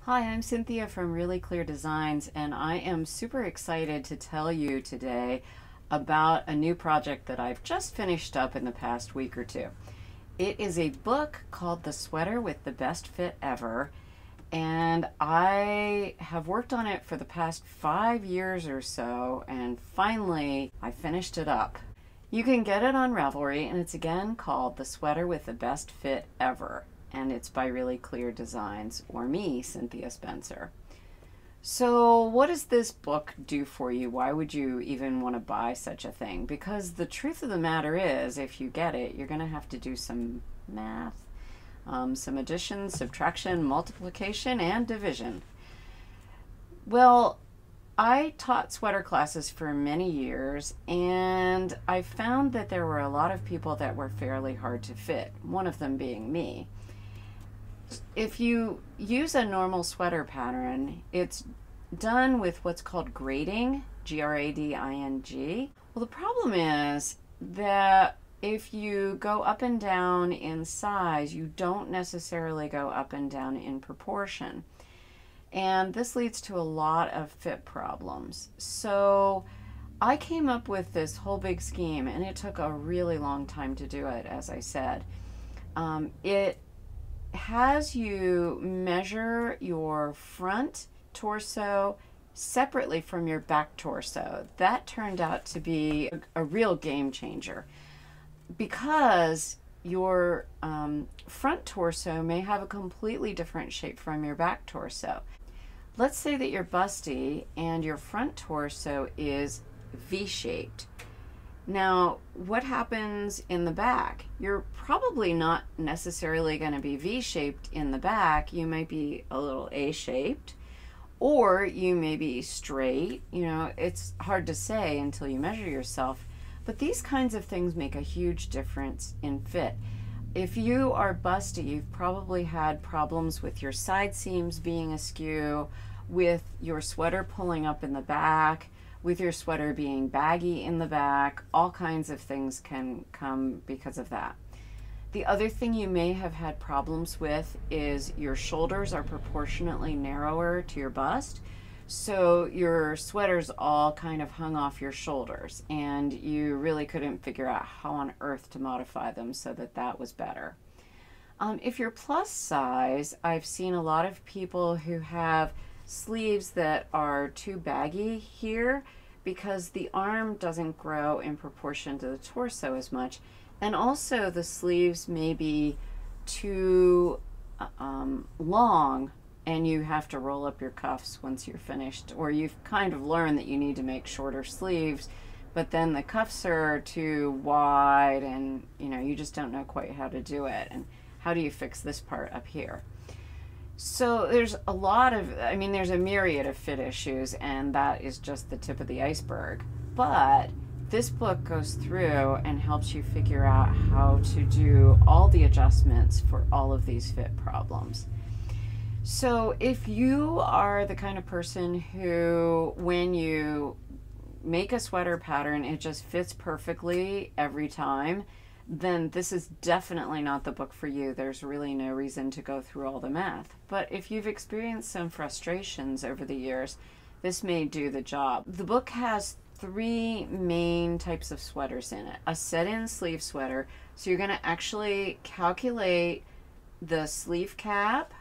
Hi, I'm Cynthia from Really Clear Designs, and I am super excited to tell you today about a new project that I've just finished up in the past week or two. It is a book called The Sweater with the Best Fit Ever, and I have worked on it for the past 5 years or so, and finally I finished it up. You can get it on Ravelry, and it's again called The Sweater with the Best Fit Ever, and it's by Really Clear Designs, or me, Cynthia Spencer. So what does this book do for you? Why would you even want to buy such a thing? Because the truth of the matter is, if you get it, you're going to have to do some math, some addition, subtraction, multiplication, and division. Well, I taught sweater classes for many years, and I found that there were a lot of people that were fairly hard to fit, one of them being me. If you use a normal sweater pattern, it's done with what's called grading, Grading. Well, the problem is that if you go up and down in size, you don't necessarily go up and down in proportion. And this leads to a lot of fit problems. So I came up with this whole big scheme, and it took a really long time to do it, as I said. It has you measure your front torso separately from your back torso. That turned out to be a real game changer, because your front torso may have a completely different shape from your back torso. Let's say that you're busty and your front torso is V-shaped. Now, what happens in the back? You're probably not necessarily going to be V-shaped in the back. You might be a little A-shaped, or you may be straight. You know, it's hard to say until you measure yourself, but these kinds of things make a huge difference in fit. If you are busty, you've probably had problems with your side seams being askew, with your sweater pulling up in the back, with your sweater being baggy in the back. All kinds of things can come because of that. The other thing you may have had problems with is your shoulders are proportionately narrower to your bust. So your sweaters all kind of hung off your shoulders, and you really couldn't figure out how on earth to modify them so that that was better. If you're plus size, I've seen a lot of people who have sleeves that are too baggy here because the arm doesn't grow in proportion to the torso as much, and also the sleeves may be too long, and you have to roll up your cuffs once you're finished, or you've kind of learned that you need to make shorter sleeves, but then the cuffs are too wide, and you just don't know quite how to do it. And how do you fix this part up here? So there's a lot of, there's a myriad of fit issues, and that is just the tip of the iceberg. But this book goes through and helps you figure out how to do all the adjustments for all of these fit problems. So if you are the kind of person who, when you make a sweater pattern, it just fits perfectly every time, then this is definitely not the book for you. There's really no reason to go through all the math. But if you've experienced some frustrations over the years, this may do the job. The book has 3 main types of sweaters in it. A set-in sleeve sweater, so you're going to actually calculate the sleeve cap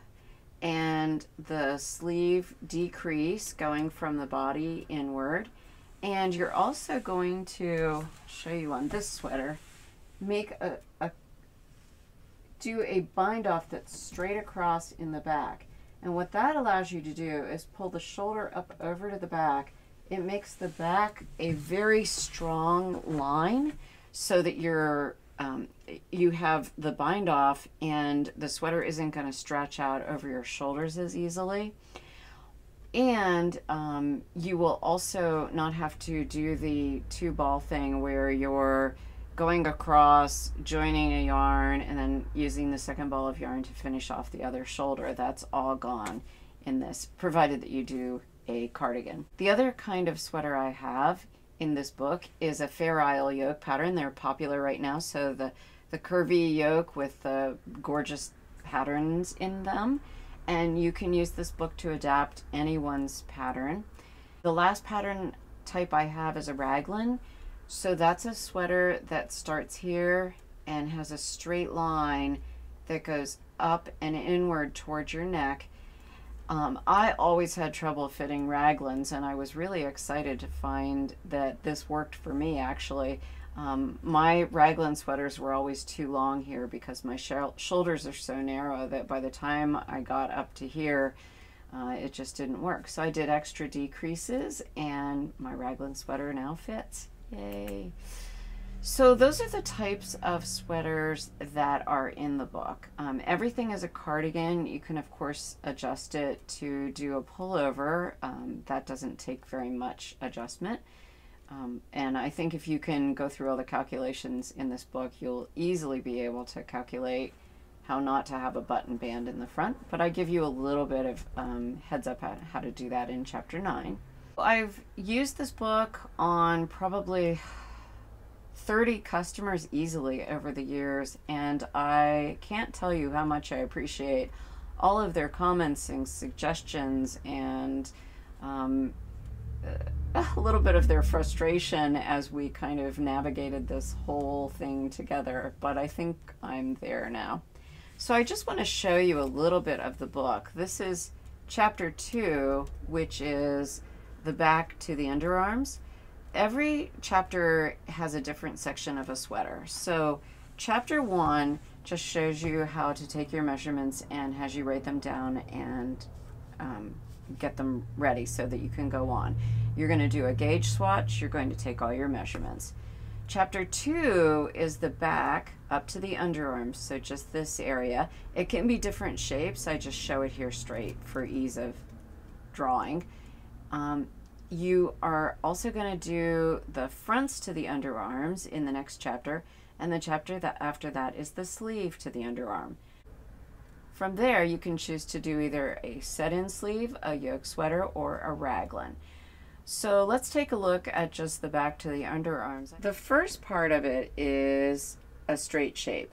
and the sleeve decrease going from the body inward. And you're also going to show you on this sweater, do a bind off that's straight across in the back. And what that allows you to do is pull the shoulder up over to the back. It makes the back a very strong line, so that you have the bind off and the sweater isn't going to stretch out over your shoulders as easily. And you will also not have to do the 2-ball thing where you're going across, joining a yarn, and then using the second ball of yarn to finish off the other shoulder. That's all gone in this, provided that you do a cardigan. The other kind of sweater I have in this book is a Fair Isle yoke pattern. They're popular right now, so the curvy yoke with the gorgeous patterns in them. and you can use this book to adapt anyone's pattern. The last pattern type I have is a Raglan. So that's a sweater that starts here and has a straight line that goes up and inward towards your neck. I always had trouble fitting Raglans, and I was really excited to find that this worked for me, actually. My Raglan sweaters were always too long here because my shoulders are so narrow that by the time I got up to here, it just didn't work. So I did extra decreases, and my Raglan sweater now fits. Yay. So those are the types of sweaters that are in the book. Everything is a cardigan. You can, of course, adjust it to do a pullover. That doesn't take very much adjustment. And I think if you can go through all the calculations in this book, you'll easily be able to calculate how not to have a button band in the front. But I give you a little bit of heads up on how to do that in Chapter 9. I've used this book on probably 30 customers easily over the years, and I can't tell you how much I appreciate all of their comments and suggestions, and a little bit of their frustration as we kind of navigated this whole thing together, but I think I'm there now. So I just want to show you a little bit of the book. This is Chapter 2, which is the back to the underarms. Every chapter has a different section of a sweater. So Chapter 1 just shows you how to take your measurements and has you write them down and get them ready so that you can go on. You're going to do a gauge swatch. You're going to take all your measurements. Chapter 2 is the back up to the underarms, so just this area. It can be different shapes. I just show it here straight for ease of drawing. You are also going to do the fronts to the underarms in the next chapter, and the chapter that after that is the sleeve to the underarm. From there, you can choose to do either a set-in sleeve, a yoke sweater, or a Raglan. So let's take a look at just the back to the underarms. The first part of it is a straight shape,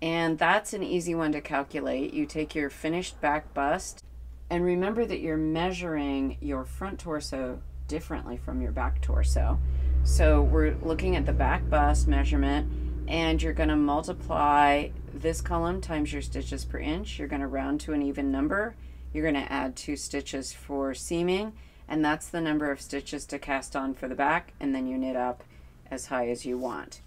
and that's an easy one to calculate. You take your finished back bust, and remember that you're measuring your front torso differently from your back torso. So we're looking at the back bust measurement, and you're going to multiply this column times your stitches per inch. You're going to round to an even number. You're going to add 2 stitches for seaming, and that's the number of stitches to cast on for the back, and then you knit up as high as you want.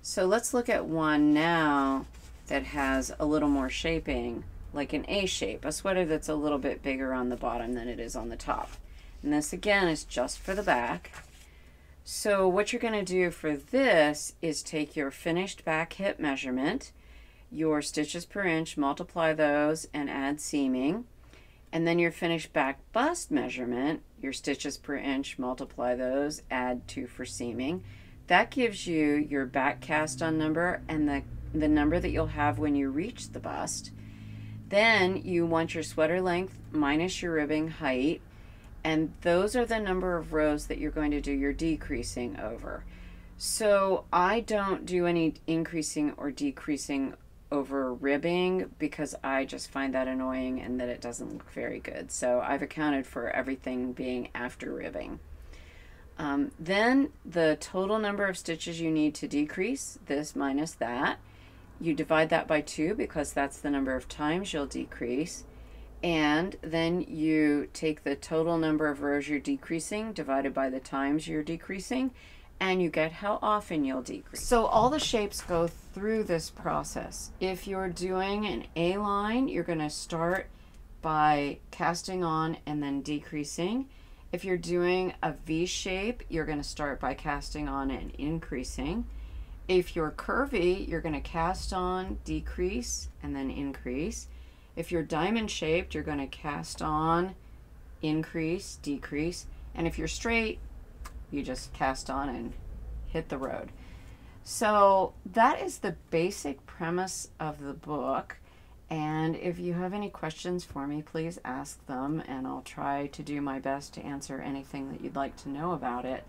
So let's look at one now that has a little more shaping, like an A shape, a sweater that's a little bit bigger on the bottom than it is on the top. And this again is just for the back. So what you're going to do for this is take your finished back hip measurement, your stitches per inch, multiply those and add seaming, and then your finished back bust measurement, your stitches per inch, multiply those, add 2 for seaming. That gives you your back cast on number and the number that you'll have when you reach the bust. Then you want your sweater length minus your ribbing height, and those are the number of rows that you're going to do your decreasing over. So I don't do any increasing or decreasing over ribbing because I just find that annoying and that it doesn't look very good. So I've accounted for everything being after ribbing. Then the total number of stitches you need to decrease, this minus that. You divide that by 2 because that's the number of times you'll decrease. And then you take the total number of rows you're decreasing divided by the times you're decreasing, and you get how often you'll decrease. So all the shapes go through this process. If you're doing an A line, you're going to start by casting on and then decreasing. If you're doing a V shape, you're going to start by casting on and increasing. If you're curvy, you're going to cast on, decrease, and then increase. If you're diamond shaped, you're going to cast on, increase, decrease. And if you're straight, you just cast on and hit the road. So that is the basic premise of the book. And if you have any questions for me, please ask them, and I'll try to do my best to answer anything that you'd like to know about it.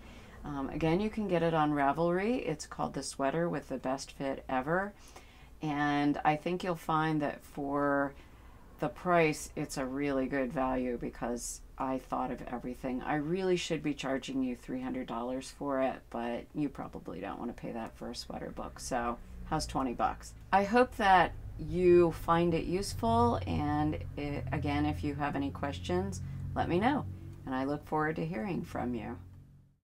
Again, you can get it on Ravelry. It's called The Sweater with the Best Fit Ever. And I think you'll find that for the price, it's a really good value because I thought of everything. I really should be charging you $300 for it, but you probably don't want to pay that for a sweater book. So how's 20 bucks? I hope that you find it useful, and again, if you have any questions, let me know. And I look forward to hearing from you.